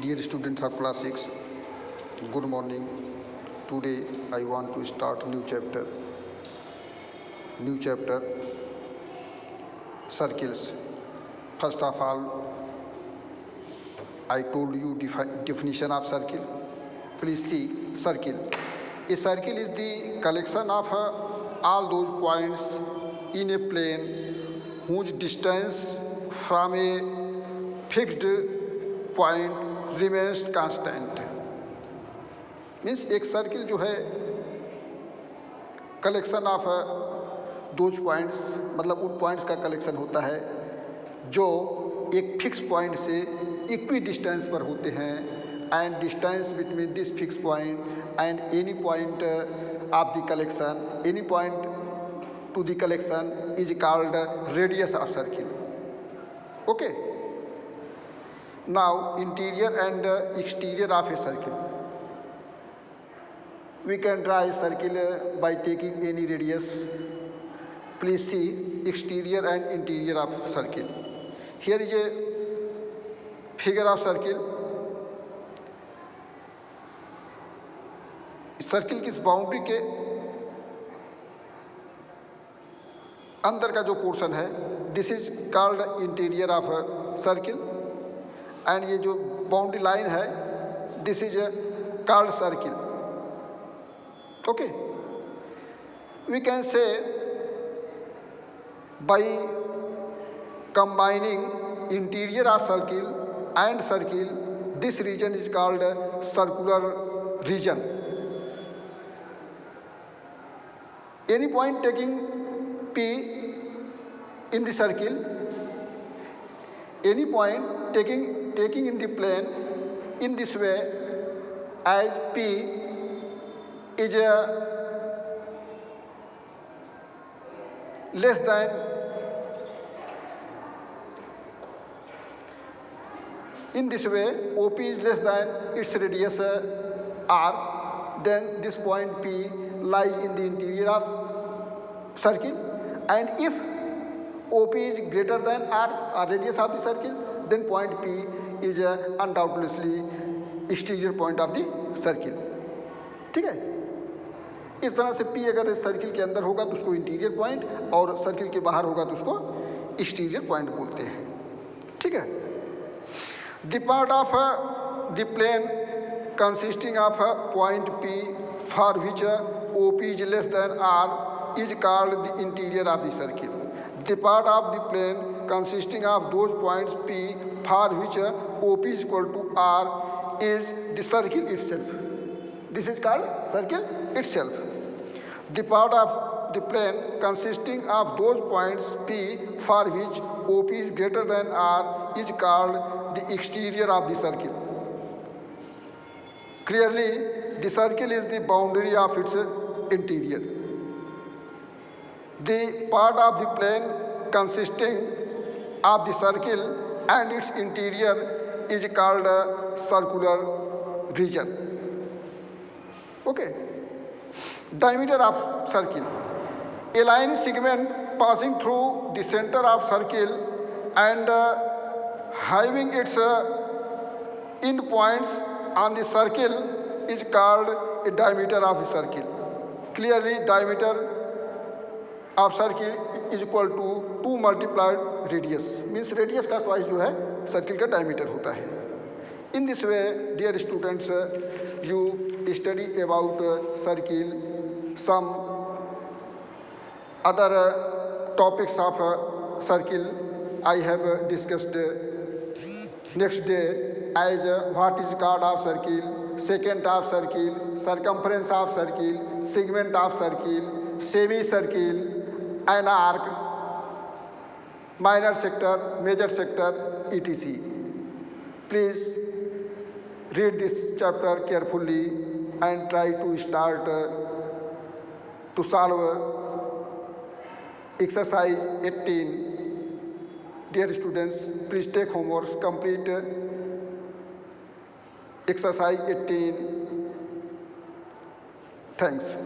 Dear students of class 6, good morning. Today I want to start new chapter. New chapter, circles. First of all, I told you definition of circle. Please see circle. A circle is the collection of all those points in a plane whose distance from a fixed point remains constant. Means एक circle जो है collection of those points, मतलब उन points का collection होता है जो एक फिक्स पॉइंट से इक्वी डिस्टेंस पर होते हैं, and distance between this fix point and any point of the collection, any point two the collection is called radius of circle. Okay. Now interior and exterior of a circle. We can draw a circle by taking any radius. Please see exterior and interior of circle. Here is a figure of circle. Circle की इस boundary के अंदर का जो portion है, this is called interior of circle, and ये जो boundary line है, this is called circle. Okay, we can say by combining interior of circle and circle, this region is called circular region. Any point taking P in the circle, any point taking in the plane in this way, as P is less than in this way, OP is less than its radius R, then this point P lies in the interior of circle, and if OP is greater than R, or radius of the circle, then point P is undoubtedly exterior point of the circle. ठीक है. इस तरह से P अगर circle के अंदर होगा तो उसको इंटीरियर पॉइंट, और सर्किल के बाहर होगा तो उसको एक्सटीरियर पॉइंट बोलते हैं. ठीक है. The part of the plane consisting of point P for which OP is less than R is called the interior of the circle. The part of the plane consisting of those points P for which OP is equal to R is the circle itself. This is called circle itself. The part of the plane consisting of those points P for which OP is greater than R is called the exterior of the circle. Clearly, the circle is the boundary of its interior. The part of the plane consisting of the circle and its interior is called a circular region. Okay. Diameter of circle. A line segment passing through the center of circle and having its end points on the circle is called a diameter of the circle. Clearly, diameter of circle is equal to 2 multiplied radius. Means radius का twice जो है circle का diameter होता है. In this way, dear students, you study about circle, some other topics of circle I have discussed next day, as what is chord of circle, secant of circle, circumference of circle, segment of circle, semicircle, an arc, minor sector, major sector, etc. Please read this chapter carefully and try to start to solve exercise 18. Dear students, please take homework, complete exercise 18. Thanks.